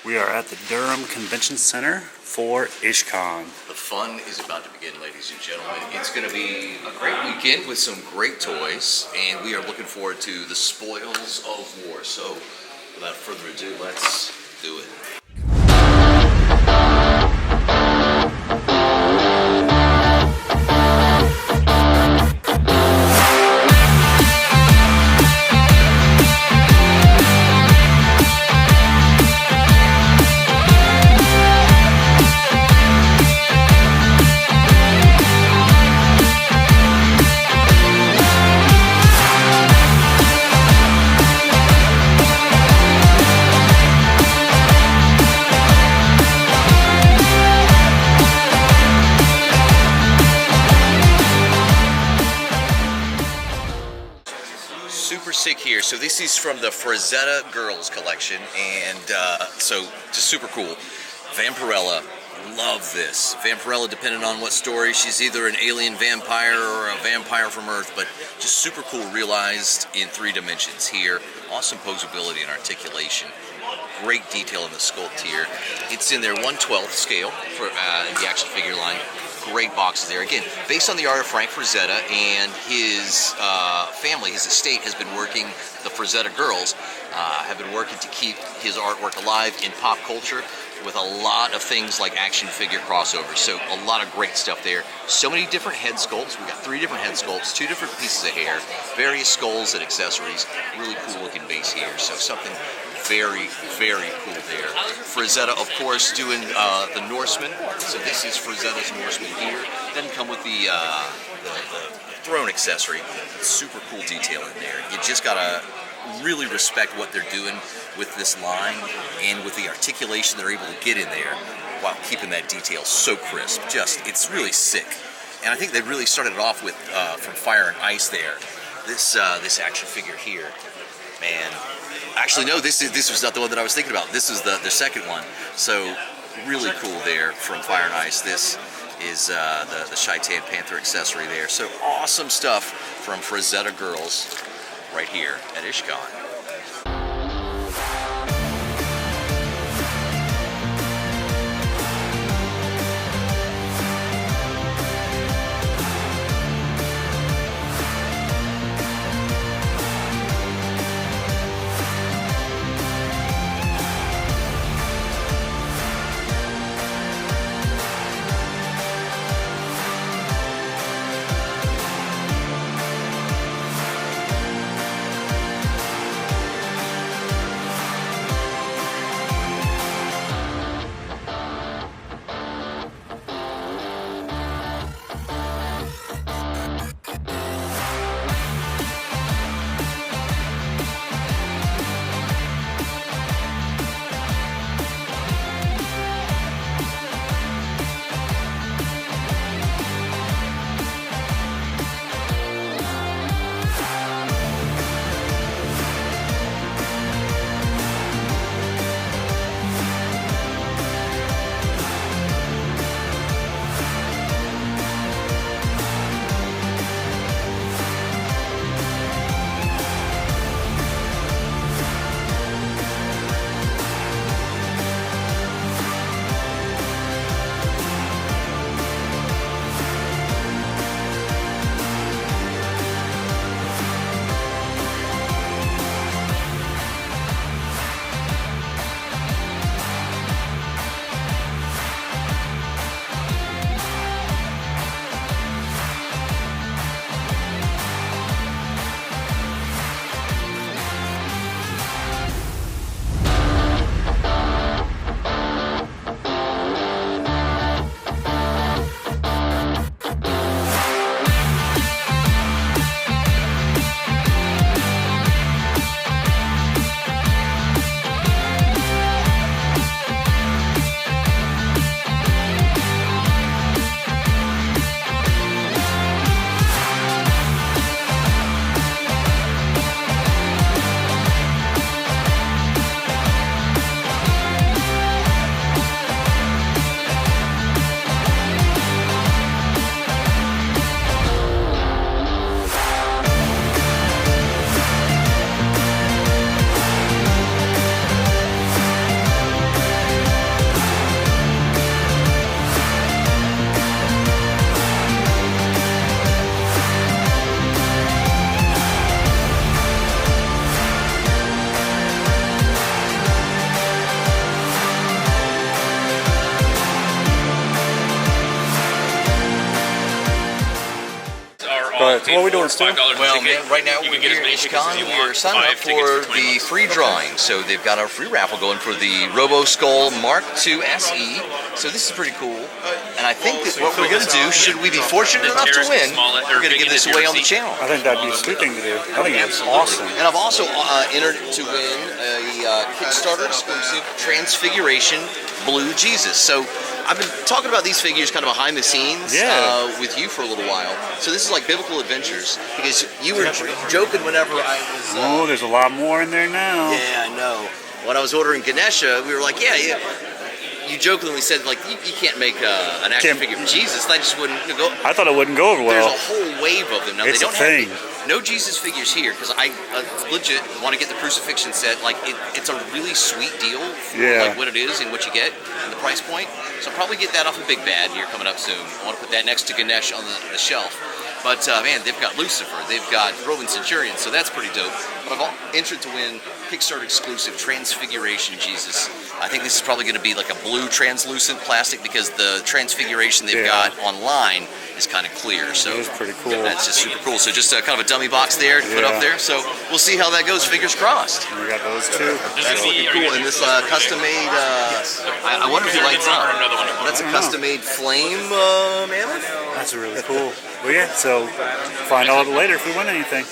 We are at the Durham Convention Center for Ishcon. The fun is about to begin, ladies and gentlemen. It's going to be a great weekend with some great toys, and we are looking forward to the spoils of war. So, without further ado, let's do it. Super sick here. So this is from the Frazetta Girls collection, and so just super cool. Vampirella, love this. Vampirella, depending on what story, she's either an alien vampire or a vampire from Earth, but just super cool, realized in 3 dimensions here. Awesome posability and articulation. Great detail in the sculpt here. It's in their 1/12 scale for in the action figure line. Great boxes there. Again, based on the art of Frank Frazetta, and his family, his estate, has been working, the Frazetta Girls have been working to keep his artwork alive in pop culture with a lot of things like action figure crossovers. So a lot of great stuff there. So many different head sculpts. We got 3 different head sculpts, 2 different pieces of hair, various skulls and accessories. Really cool looking base here. So something very, very cool there. Frazetta, of course, doing the Norseman. So this is Frazetta's Norseman here. Doesn't come with the throne accessory. Super cool detail in there. You just gotta really respect what they're doing with this line and with the articulation they're able to get in there while keeping that detail so crisp. Just, it's really sick. And I think they really started it off with from Fire and Ice there. This action figure here, man. Actually, no, this was not the one that I was thinking about. This was the second one. So really cool there from Fire and Ice. This is the Shaitan Panther accessory there. So awesome stuff from Frazetta Girls right here at Ishcon. What are we doing, Stu? Well, man, right now we're here at Ishcon. We're signing up for the free drawing. So they've got our free raffle going for the Robo Skull Mark II SE. So this is pretty cool. And I think that what we're going to do, should we be fortunate enough to win, we're going to give this away on the channel. I think that'd be a sweet thing to do. I think it's awesome. And I've also entered to win a Kickstarter exclusive Transfiguration Blue Jesus. So I've been talking about these figures kind of behind the scenes with you for a little while. So this is like biblical adventures, because you were joking whenever I was... oh, there's a lot more in there now. Yeah, I know. When I was ordering Ganesha, we were like, yeah. You jokingly said, like, you can't make an action figure of Jesus. That just wouldn't go. I thought it wouldn't go over well. There's a whole wave of them. Now, It's they don't a thing. have no Jesus figures here, because I legit want to get the crucifixion set. Like, it's a really sweet deal for like what it is and what you get and the price point. So I'll probably get that off of Big Bad here coming up soon. I want to put that next to Ganesh on the shelf. But man, they've got Lucifer, they've got Roman Centurion, so that's pretty dope. But I've entered to win Kickstarter exclusive Transfiguration Jesus. I think this is probably going to be like a blue translucent plastic, because the Transfiguration they've got online is kind of clear. So that is pretty cool. That's just super cool. So just kind of a dummy box there to put up there. So we'll see how that goes. Fingers crossed. We got those too. That's looking cool. And this custom made. I wonder if he lights up. That's a custom made flame mammoth. That's really cool. Well, yeah. So find out later if we win anything.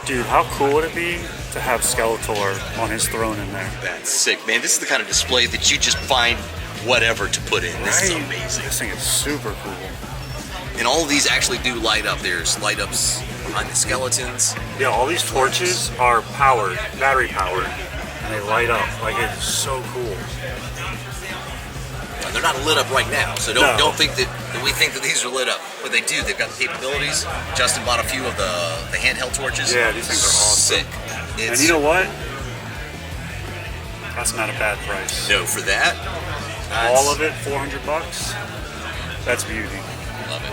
Dude, how cool would it be to have Skeletor on his throne in there? That's sick, man. This is the kind of display that you just find whatever to put in. This is amazing. This thing is super cool. And all of these actually do light up. There's light ups behind the skeletons. Yeah, all these torches are powered, battery powered, and they light up. Like, it's so cool. And they're not lit up right now, so don't think that we think that these are lit up. But they do. They've got the capabilities. Justin bought a few of the handheld torches. Yeah, these things are awesome. Sick. And you know what? That's not a bad price. No, for that. All of it, $400. That's beauty. Love it.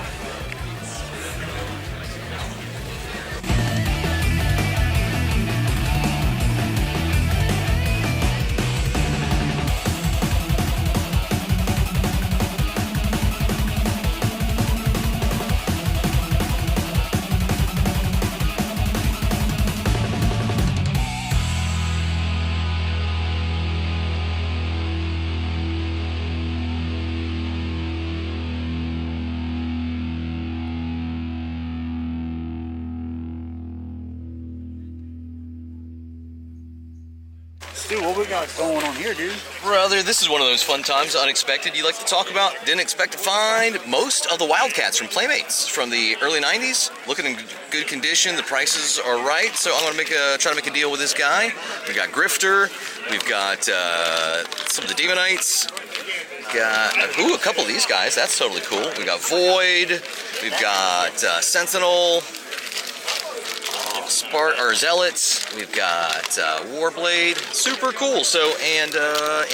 Dude, what we got going on here, dude? Brother, this is one of those fun times, unexpected, you like to talk about. Didn't expect to find most of the WildC.A.T.s from Playmates from the early 90s. Looking in good condition, the prices are right, so I'm going to try to make a deal with this guy. We've got Grifter, we've got some of the Demonites, got, a couple of these guys, that's totally cool. We got Void, we've got Sentinel, Zealots, we've got Warblade, super cool. So and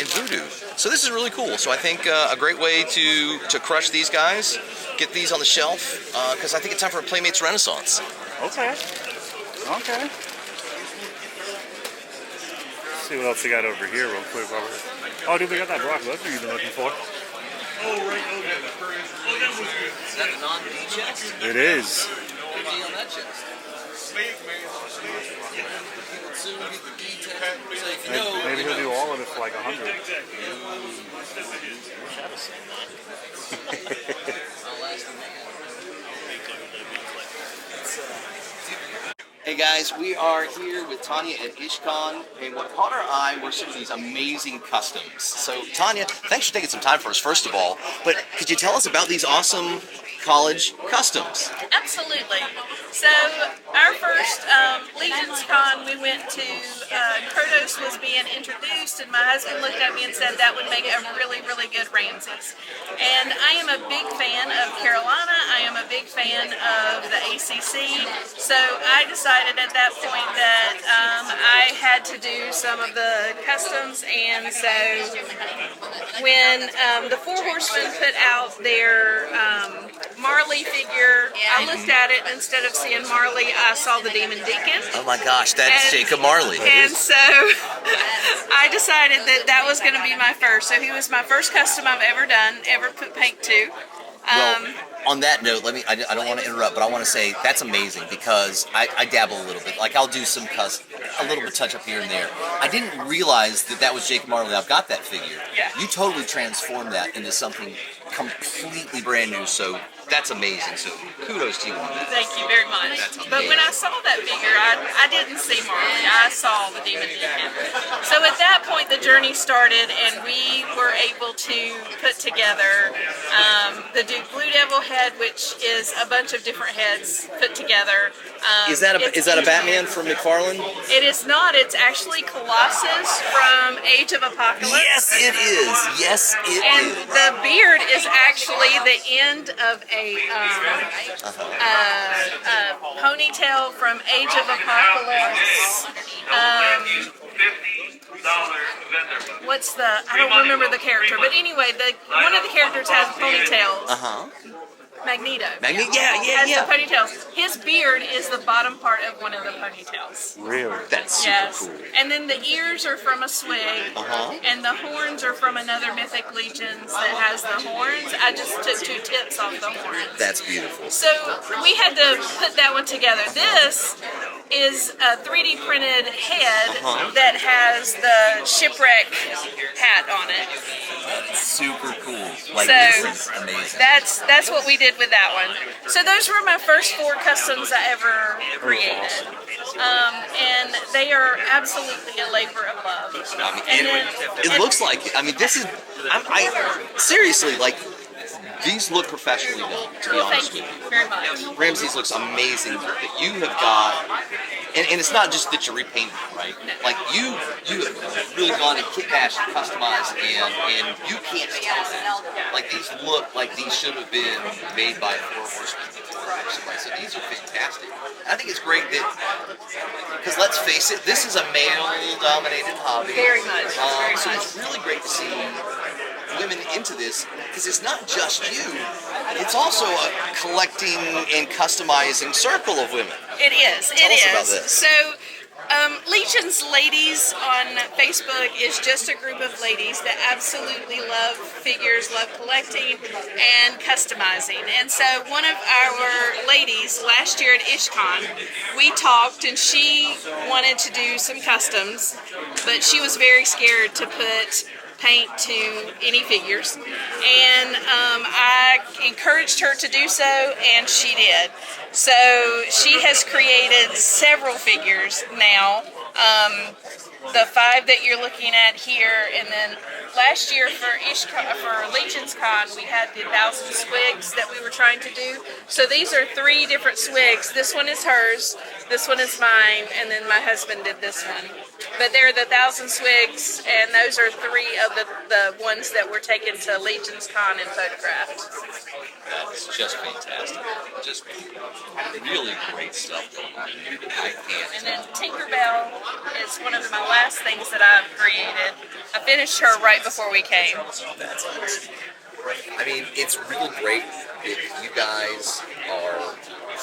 Voodoo. So this is really cool. So I think a great way to crush these guys, get these on the shelf, because I think it's time for a Playmates Renaissance. Okay. Okay. Let's see what else we got over here real quick. Oh, dude, we got that Brock Lesnar you've been looking for. Oh, right. Is that the non-D chest? It is. Good D on that chest. Maybe he'll do all of it for like 100. Hey guys, we are here with Tanya at Ishcon, and what caught our eye were some of these amazing customs. So Tanya, thanks for taking some time for us first of all, but could you tell us about these awesome college customs? Absolutely. So our first Legion's Con, we went to, Kratos was being introduced, and my husband looked at me and said that would make a really, really good Ramses. And I am a big fan of Carolina, I am a big fan of the ACC, so I decided at that point that I had to do some of the customs, and so when the Four Horsemen put out their Marley figure, I looked at it, and instead of seeing Marley, I saw the Demon Deacon. Oh my gosh, that's Jacob Marley. And so I decided that that was going to be my first. So he was my first custom I've ever done, ever put paint to. Well, on that note, I don't want to interrupt, but I want to say that's amazing because I dabble a little bit. Like I'll do a little bit touch up here and there. I didn't realize that was Jake Marley. I've got that figure. Yeah. You totally transformed that into something completely brand new, so that's amazing. So kudos to you on that. Thank you very much. But when I saw that figure, I didn't see Marley. I saw the Demon Deacon. So at that point, the journey started, and we were able to put together the Duke Blue Devil head, which is a bunch of different heads put together. Is that a Batman from McFarlane? It is not. It's actually Colossus from Age of Apocalypse. Yes, it is. Yes, it and is. The beard is actually the end of a ponytail from Age of Apocalypse. I don't remember the character, but anyway, one of the characters has ponytails. Magneto. Yeah. The ponytails. His beard is the bottom part of one of the ponytails. Really? That's super cool. And then the ears are from a swig, and the horns are from another Mythic Legions that has the horns. I just took 2 tips off the horns. That's beautiful. So we had to put that one together. This is a 3D printed head that has the shipwreck hat on it. That's super cool. Like, So this is amazing. that's what we did with that one. So those were my first 4 customs I ever created. And they are absolutely a labor of love. It looks like, this is, seriously, like, these look professionally done, to be honest with you. Thank you very much. Ramses looks amazing. You have got and it's not just that you repainted them, right? Like you have really gone and kit bashed and customized, and you can't tell that. Like these look like these should have been made by Four Horsemen before or somebody. So these are fantastic. I think it's great that, because let's face it, this is a male-dominated hobby. Very much. Very so much. it's really great to see women into this, because it's not just you, it's also a collecting and customizing circle of women. It is. Tell It us is. about this. So, Legion's Ladies on Facebook is just a group of ladies that absolutely love figures, love collecting, and customizing. And so, one of our ladies last year at Ishcon, we talked, and she wanted to do some customs, but she was very scared to put paint to any figures, and I encouraged her to do so, and she did. So she has created several figures now. The 5 that you're looking at here, and then last year for Legion's Con, we had the 1,000 swigs that we were trying to do. So these are 3 different swigs. This one is hers, this one is mine, and then my husband did this one. But they're the 1,000 swigs, and those are 3 of the ones that were taken to Legion's Con and photographed. That's just fantastic. Just really great stuff going on. And then Tinkerbell is one of my last things that I've created. I finished her right before we came. That's awesome. I mean, it's really great that you guys are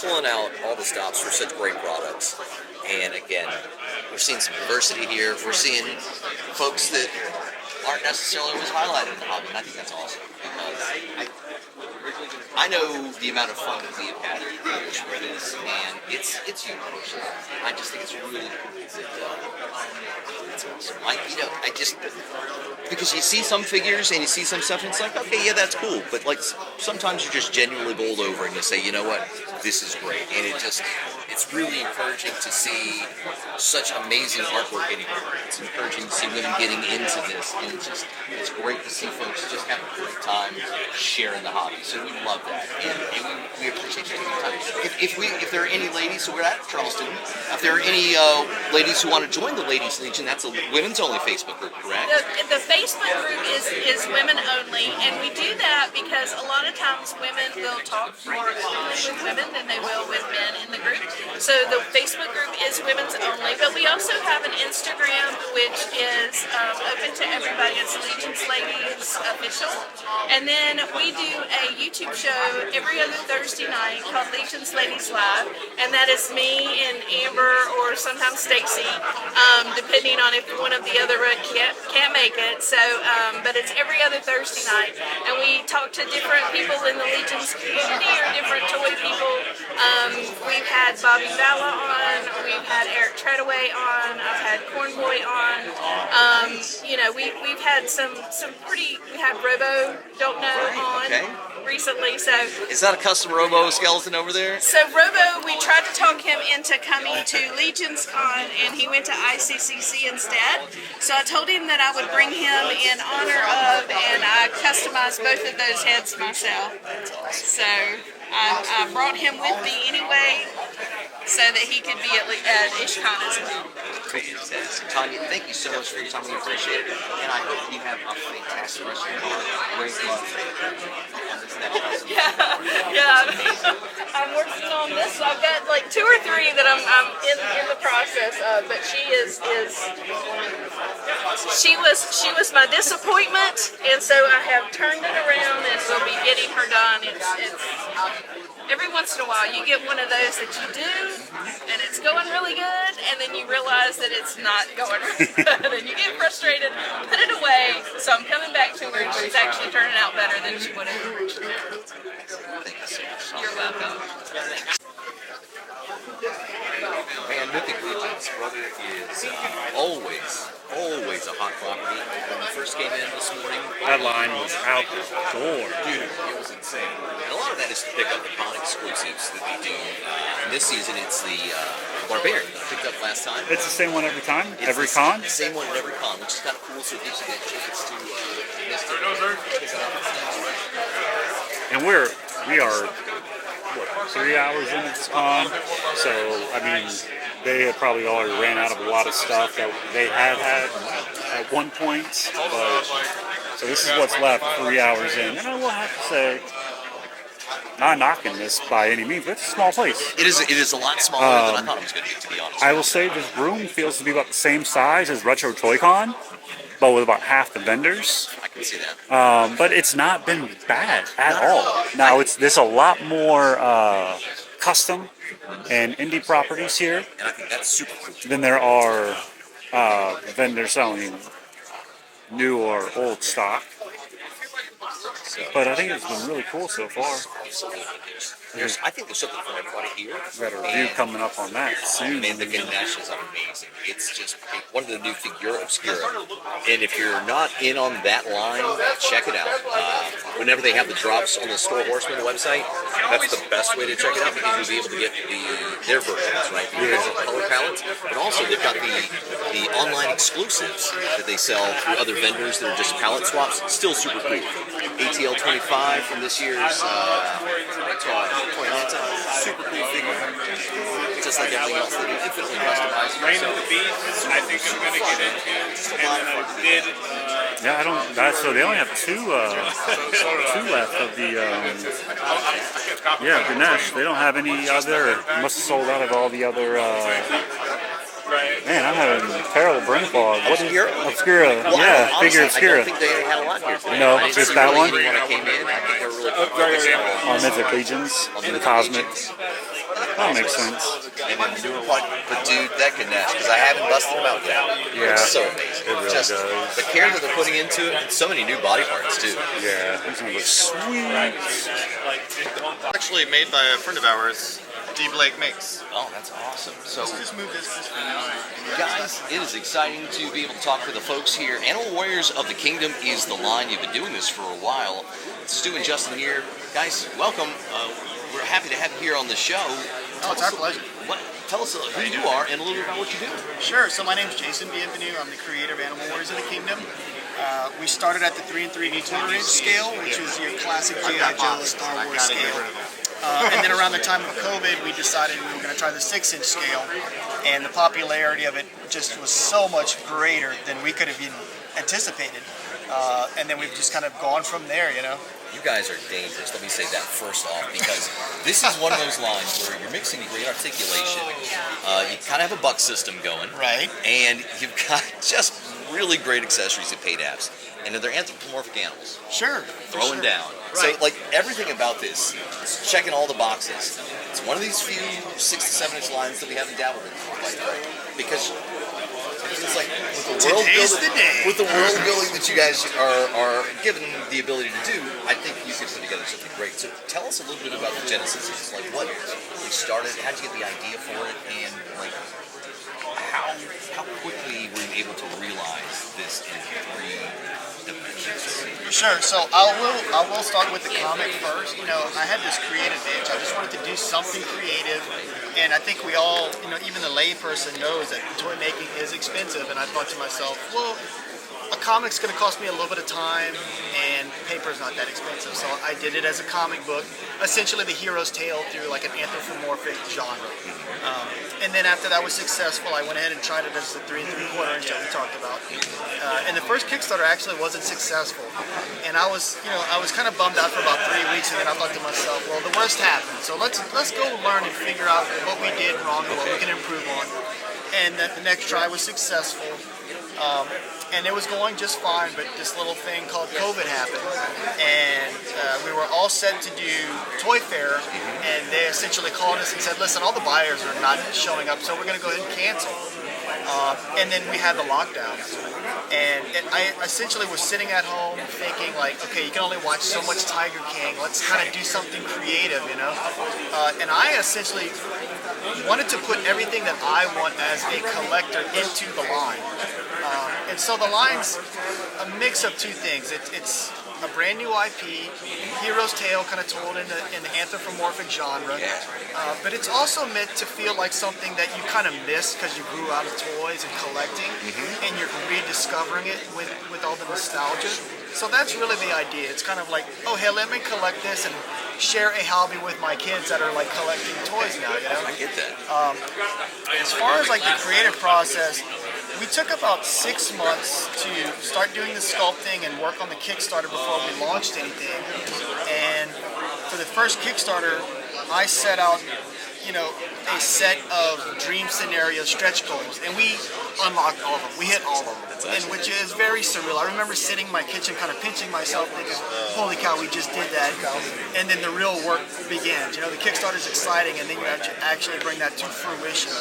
pulling out all the stops for such great products. And again, we're seeing some diversity here. We're seeing folks that aren't necessarily always highlighted in the hobby, and I think that's awesome. Because I know the amount of fun that we have had with this, and it's universal. I just think it's really cool that it's awesome. I just, because you see some figures and you see some stuff, and it's like, okay, yeah, that's cool, but like sometimes you're just genuinely bowled over and you say, you know what, this is great, and it's really encouraging to see such amazing artwork getting here. It's encouraging to see women getting into this, and it's great to see folks just have a great time sharing the hobby. So we love that, and we appreciate you taking the time. If there are any ladies, so we're at Charleston, if there are any ladies who want to join the Ladies Legion, that's a women's only Facebook group, correct? The Facebook group is women only, and we do that because a lot of times women will talk more openly with women than they will with men in the group. So the Facebook group is women's only, but we also have an Instagram which is open to everybody. It's Legion's Ladies Official, and then we do a YouTube show every other Thursday night called Legion's Ladies Live, and that is me and Amber or sometimes Stacy, depending on if one of the other can't make it. So, but it's every other Thursday night, and we talk to different people in the Legion's community or different toy people. We've had Bobby Valla on, we've had Eric Treadaway on, I've had Cornboy on. We've had some pretty. We had Robo Don't Know on recently. So is that a custom Robo skeleton over there? So Robo, we tried to talk him into coming to Legion's Con, and he went to ICCC instead. So I told him that I would bring him in honor of, and I customized both of those heads myself. So I brought him with me anyway, so that he could be at Ishcon as well. Fantastic. Tanya, thank you so much for your time. We appreciate it. And I hope you have a fantastic rest of your day. Great luck on this next episode. Yeah. I'm working on this. I've got like 2 or 3 that I'm in the process of, but she was my disappointment, and so I have turned it around and will be getting her done. It's every once in a while you get one of those that you do and it's going really good, and then you realize that it's not going really good and you get frustrated, put it away. So I'm coming back to her and she's actually turning out better than she would have originally. You're welcome. Man, Mythic Legion's brother is always a hot property. When we first came in this morning, That line was out the door. dude, it was insane. And a lot of that is to pick up the con exclusives that they do. And this season, it's the Barbarian that I picked up last time. It's the same one every time? It's Every the con? Same one at every con, which is kind of cool, so it gives you that chance to miss it. And we are, what, 3 hours into this con? So, I mean, they had probably already ran out of a lot of stuff that they had at one point. But so this is what's left 3 hours in, and I will have to say, not knocking this by any means, but it's a small place. It is a lot smaller than I thought it was going to be, to be honest. I will say this room feels to be about the same size as Retro Toy Con, but with about half the vendors. I can see that. But it's not been bad at all. Now there's a lot more custom and indie properties here And I think that's super cool. than there are vendors selling new or old stock. But I think it's been really cool so far. I think there's something for everybody here. We got a review coming up on that soon. Man, the Ganesh is amazing. It's just one of the new Figura Obscura. And if you're not in on that line, check it out. Whenever they have the drops on the Store Horseman website, that's the best way to check it out because you'll be able to get their versions, right? The original color palettes. But also they've got the online exclusives that they sell through other vendors that are just palette swaps. Still super cool. ATL 25 from this year's Toy Atlanta. Super cool figure. Just like everything else, they do infinitely customized. Rain of the Beast, I think I'm going to get into. And then I did. Yeah, I don't. So they only have two left of the. Yeah, Ganesh. They don't have any other. Must have sold out of all the other. Man, I'm having terrible brain fog. What is Obscura? Well, Yeah, honestly, figure I Obscura. don't think they had a lot here today. No, I didn't just see that really one? any when I came in. I think they're really focused On Mythic Legions and the Cosmic. That makes sense. And then the newer one. But dude, that Ganesh, because I haven't busted them out yet. Yeah, It's so amazing. it really Just does. the care that they're putting into it, and so many new body parts too. Yeah, these ones look sweet. Actually made by a friend of ours, D. Blake Makes. Oh, that's awesome. So, Just move this. guys, it is exciting to be able to talk to the folks here. Animal Warriors of the Kingdom is the line. You've been doing this for a while. Stu and Justin here. Guys, welcome. We're happy to have you here on the show. Oh, it's our pleasure. Tell us who you are and a little bit about what you do. Sure. So my name's Jason Bienvenu. I'm the creator of Animal Warriors of the Kingdom. We started at the 3-3 200-inch scale, which is your classic G.I. Joe Star Wars scale. And then around the time of COVID, we decided we were going to try the 6-inch scale, and the popularity of it just was so much greater than we could have even anticipated. And then we've just kind of gone from there, you know. You guys are dangerous. Let me say that first off, because this is one of those lines where you're mixing great articulation. You kind of have a buck system going. Right. And you've got just really great accessories at Paydaps. And they're anthropomorphic animals. Sure. Throwing down. Right. So, like, everything about this, it's checking all the boxes. It's one of these few 6 to 7 inch lines that we haven't dabbled in quite yet. Because it's like with the world building that you guys are given the ability to do, I think you could put together something great. So tell us a little bit about the genesis of this. Like, what really started? How did you get the idea for it? And like, how quickly were you able to realize this in 3 dimensions? Sure. So I will start with the comic first. You know, I had this creative itch. I just wanted to do something creative, and I think we all, you know, even the layperson knows that toy making is expensive. And I thought to myself, well, a comic's going to cost me a little bit of time, and paper's not that expensive. So I did it as a comic book, essentially the hero's tale through like an anthropomorphic genre. And then after that was successful, I went ahead and tried it as the 3 3/4 inch that we talked about. And the first Kickstarter actually wasn't successful, and I was kind of bummed out for about 3 weeks. And then I thought to myself, well, the worst happened, so let's go learn and figure out what we did wrong and what we can improve on. And the next try was successful. And it was going just fine, but this little thing called COVID happened, and we were all set to do Toy Fair, and they essentially called us and said, listen, all the buyers are not showing up, so we're going to go ahead and cancel. And then we had the lockdowns, and I essentially was sitting at home thinking like, okay, you can only watch so much Tiger King, let's kind of do something creative, you know? And I essentially wanted to put everything that I want as a collector into the line. And so the line's a mix of two things. It's a brand new IP, hero's tale kind of told in the anthropomorphic genre, but it's also meant to feel like something that you kind of missed because you grew out of toys and collecting, and you're rediscovering it with all the nostalgia. So that's really the idea. It's kind of like, oh hey, let me collect this and share a hobby with my kids that are like collecting toys now. You know? I get that. As far as like the creative process, we took about 6 months to start doing the sculpting and work on the Kickstarter before we launched anything. And for the first Kickstarter, I set out, you know, a set of dream scenario stretch goals, and we unlocked all of them. We hit all of them, and which is very surreal. I remember sitting in my kitchen, kind of pinching myself, thinking, "Holy cow, we just did that!" And then the real work begins. You know, the Kickstarter is exciting, and then you actually bring that to fruition.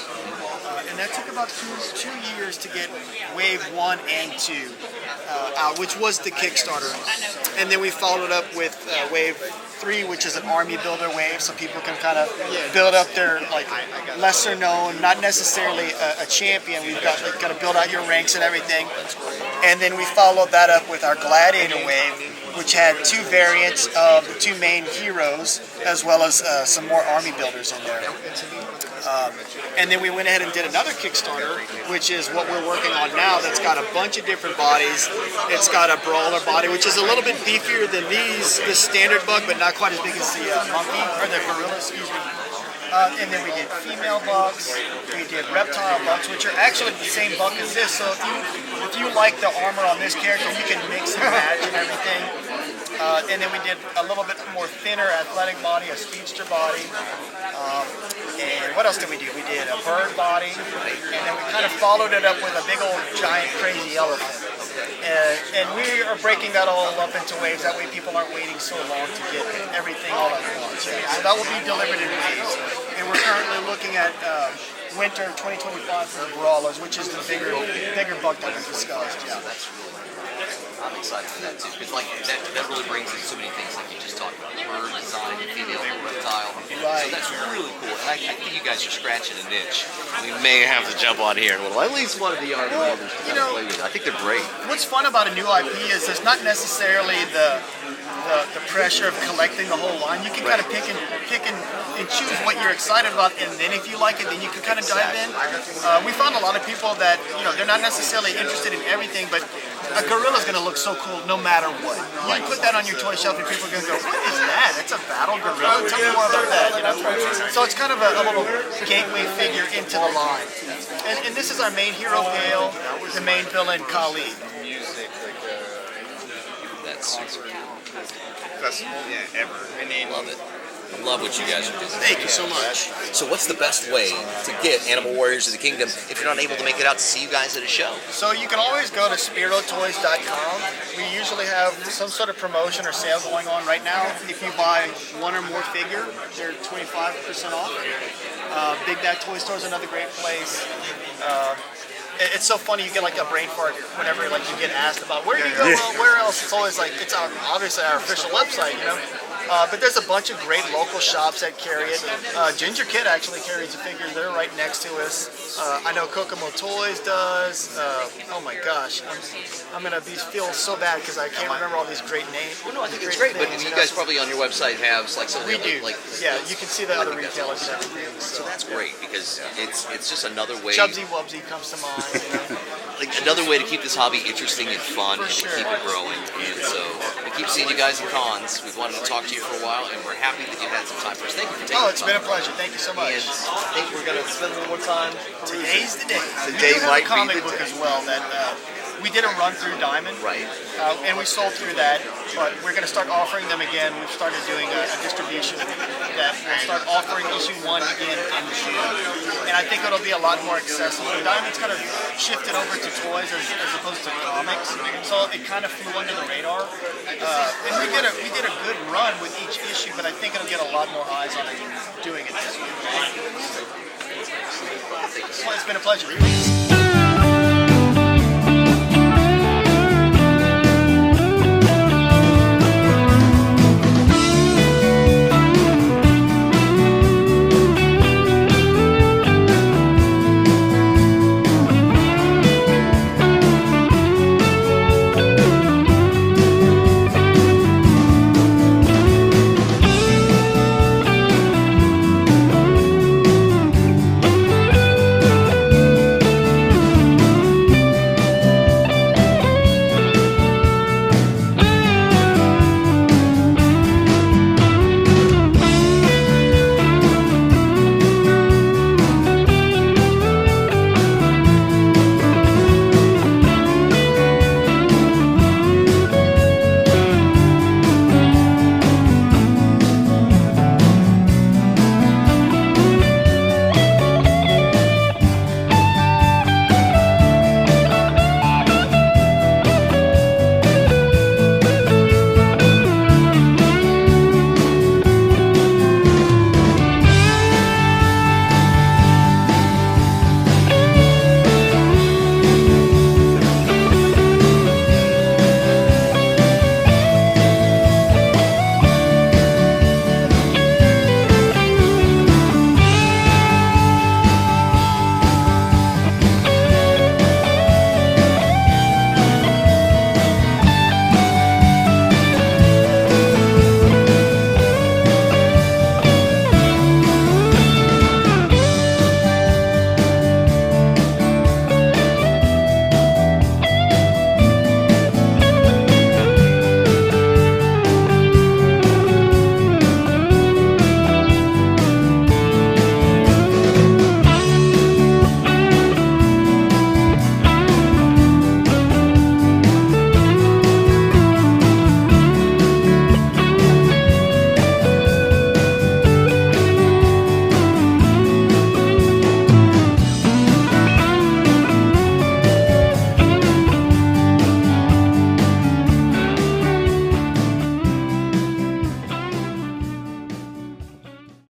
And that took about two years to get Wave 1 and 2 out, which was the Kickstarter. And then we followed up with Wave 3, which is an army builder wave, so people can kind of build up their like lesser known, not necessarily a champion. We've got like, to build out your ranks and everything. And then we followed that up with our Gladiator wave, which had 2 variants of the 2 main heroes, as well as some more army builders in there. And then we went ahead and did another Kickstarter, which is what we're working on now. That's got a bunch of different bodies. It's got a brawler body, which is a little bit beefier than this standard bug, but not quite as big as the monkey, or the gorilla, excuse me. And then we did female bucks, we did reptile bucks, which are actually the same buck as this. So if you like the armor on this character, you can mix and match and everything. And then we did a little bit more thinner athletic body, a speedster body. And what else did we do? We did a bird body, and then we kind of followed it up with a big old giant crazy elephant. And we are breaking that all up into waves. That way people aren't waiting so long to get everything all at once. So that will be delivered in waves. And we're currently looking at winter 2025 for the brawlers, which is the bigger buck that we discussed. Yeah, that's really cool. I'm excited for that too, because like that really brings in so many things, like you just talked about, bird design, female, reptile. Right. So that's really cool, and I think you guys are scratching a niche. We may have to jump on here in a little. At least one of the art builders to play with it. I think they're great. What's fun about a new IP is there's not necessarily the pressure of collecting the whole line. You can kind of pick and choose what you're excited about, and then if you like it, then you can kind of dive in. We found a lot of people that, you know, they're not necessarily interested in everything, but a gorilla's going to look so cool no matter what. You can put that on your toy shelf and people are going to go, what is that? It's a battle gorilla? Tell me more about that. You know? So it's kind of a little gateway figure into the line. And this is our main hero, Gale, the main villain, Kali. That's super cool. Best ever. Love it. I love what you guys are doing. Thank you so much. So what's the best way to get Animal Warriors of the Kingdom if you're not able to make it out to see you guys at a show? So you can always go to spirotoys.com. We usually have some sort of promotion or sale going on right now. If you buy 1 or more figure, they're 25% off. Big Dad Toy Store is another great place. It's so funny, you get like a brain fart whenever like you get asked about where do you go, well, where else? It's always like, it's obviously our official website, you know. But there's a bunch of great local shops that carry it. Ginger Kid actually carries the figures. They're right next to us. I know Kokomo Toys does. Oh my gosh, I'm gonna feel so bad because I can't remember all these great names. Well, no, I think it's great. But you guys probably on your website have like some. We do. Like, yeah, you can see the other retailers and everything. So that's great because it's just another way. Chubsy Wubsy comes to mind. You know? Like another way to keep this hobby interesting and fun and sure. to keep it growing. And so we keep seeing you guys in cons. We've wanted to talk to you for a while, and we're happy that you had some time for us. Thank you for taking the time. Oh, it's been a pleasure. Thank you so much. And I think we're going to spend a little more time. Today's the day. Today might be comic the book day. as well that we did a run through Diamond, Right. And we sold through that. But we're going to start offering them again. We've started doing a distribution that we'll start offering issue 1 again in June, and I think it'll be a lot more accessible. Diamond's kind of shifted over to toys as opposed to comics, so it kind of flew under the radar. And we did a good run with each issue, but I think it'll get a lot more eyes on it doing it this way. Well, it's been a pleasure.